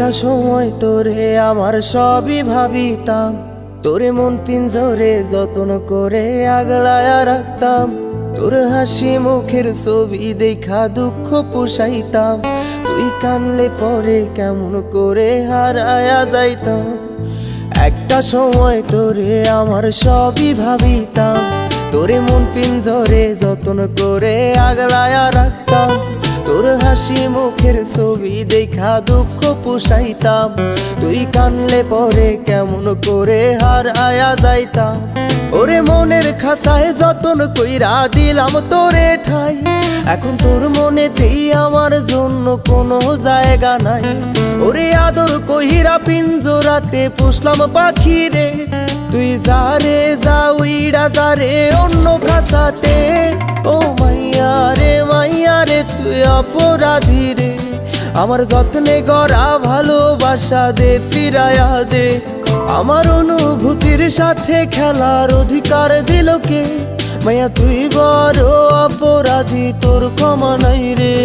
একটা সময় তোরে আমার সবই ভাবিতাম, তোরে মন পিঞ্জরে যত্ন করে আগলায়া রাখতাম। তোর হাসি মুখের ছবি দেখা দুঃখ পুষাইতাম, তুই কানলে পরে কেমন করে হারায়া যাইতাম। একটা সময় তোরে আমার সবই ভাবিতাম, তোরে মন পিঞ্জরে যত্ন করে আগলায়া রাখতাম। তোর হাসি মুখের ছবি দেখা দুঃখ পুষাইতাম, তুই কানলে পরে কেমন করে হারায়া যাইতাম। ওরে মনের খাঁচায় যতন কইরা দিলাম তোরে ঠাই, এখন তোর মনেতেই আমার জন্য কোনো জায়গা নাই। ওরে আদর কইরা পিঞ্জরাতে পুষলাম পাখি রে, তুই যারে যা উইড়া যারে অন্য খাঁচাতে। ও মাইয়া রে তুই অপরাধী রে, আমার যত্নে গড়া ভালোবাসা দে ফিরায়া দে। আমার অনুভূতির সাথে খেলার অধিকার দিল কে? মাইয়া তুই বড় অপরাধী, তোর ক্ষমা নাই রে।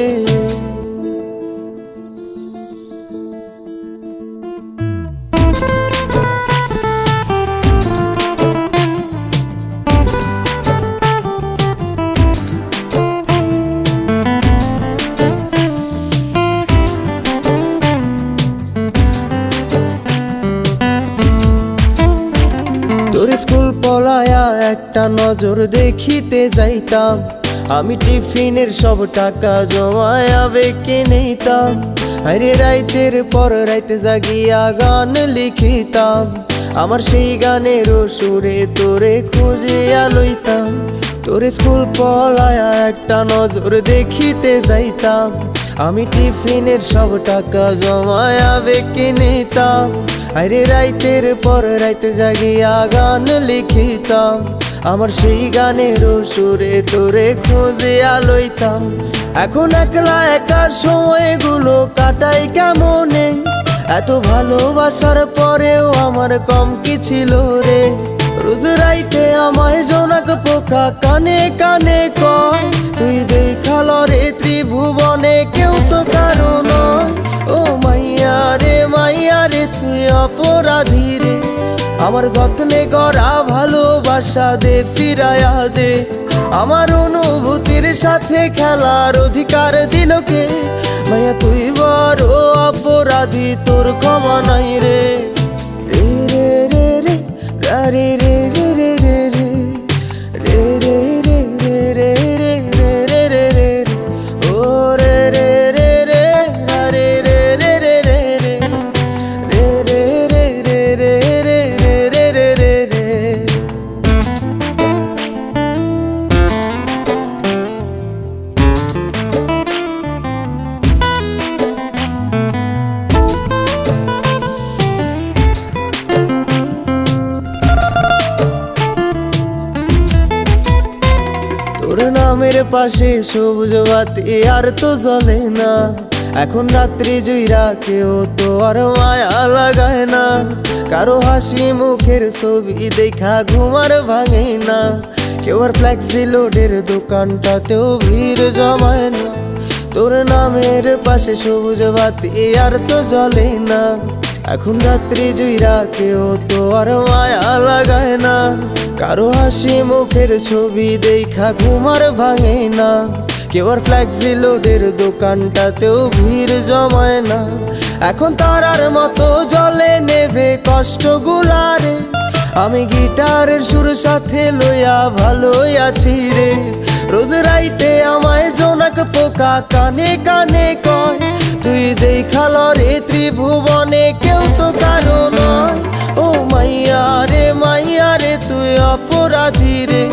তোর স্কুল পলায়া একটা নজর দেখিতে যাইতাম, আমি টিফিনের সব টাকা জমায়া বেঁকে নিতাম। আরে রাইতের পর রাইতে জাগিয়া গান লিখিতাম, আমার সেই গানের সুরে তোরে খুঁজিয়া লইতাম। তোর স্কুল পলায়া একটা নজর দেখিতে যাইতাম, আমি টিফিনের সব টাকা জমায়া বেঁকে নিতাম। আরে রাইতের পর রাইতে জাগিয়া গান লিখিতাম, আমার সেই গানের সুরে তোরে খুঁজিয়া লইতাম। এখন একলা একা সময়গুলো কাটাই কেমনে, এত ভালোবাসার পরেও আমার কম কি ছিল রে। রোজ রাইতে আমায় জোনাক পোকা কানে কানে কয়, তুই দেখাল রে ত্রিভুবনে কেউ তো কারো নয়। ও মাইয়া রে তুই অপরাধী রে, আমার যত্নে গড়া ভালোবাসা দে ফিরায়া দে। আমার অনুভূতির সাথে খেলার অধিকার দিল কে? মাইয়া তুই বড় অপরাধী, তোর ক্ষমা নাই রে। রে রে রে রে রে রে রে রে রে রে রে রে রে রে রে রে রে রে ও রে রে রে রে রে রে রে রে রে রে রে রে রে রে রে রে। তোর নামের পাশে সবুজ বাতি আর তো জ্বলে না, এখন রাত্রি জুইরা কেউ তো আর মায়া লাগায় না। কারো হাসি মুখের ছবি দেখা ঘুমার ভাঙে না, কেউ আর ফ্লেক্সি লোডের দোকানটাতেও ভিড় জমায় না। তোর নামের পাশে সবুজ বাতি আর তো জ্বলে না, এখন রাত্রি জুইরা কেউ তো আর মায়া লাগায় না। কারো হাসি মুখের ছবি দেখা ঘুমার ভাঙে না, কেউ আর ফ্লেক্সি লোডের দোকানটাতেও ভিড় জমায় না। এখন তারার মতো জলে নেবে কষ্টগুলারে, আমি গিটারের সুর সাথে লইয়া ভালোই আছি রে। রোজ রাইতে আমায় জোনাক পোকা কানে কানে কয়, তুই দেখাল রে ত্রিভুবনে কেউ তো কারো নয়। ও মাইয়া রে তুই অপরাধী রে,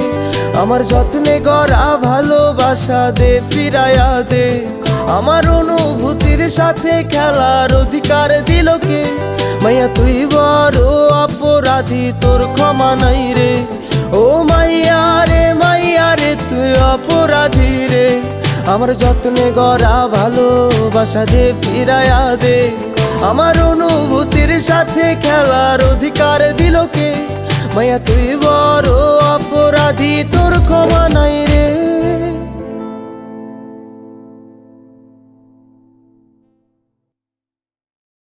আমার যত্নে গড়া ভালোবাসা দে ফিরায়া দে। আমার অনুভূতির সাথে খেলার অধিকার দিল কে? মাইয়া তুই বড় অপরাধী তোর ক্ষমা নাই রে। ও মাইয়া রে তুই অপরাধী রে। আমার যত্নে গড়া ভালোবাসা দে ফিরায়া দে। আমার অনুভূতির সাথে খেলার অধিকার দিল কে? মাইয়া তুই বড় অপরাধী তোর ক্ষমা নাই।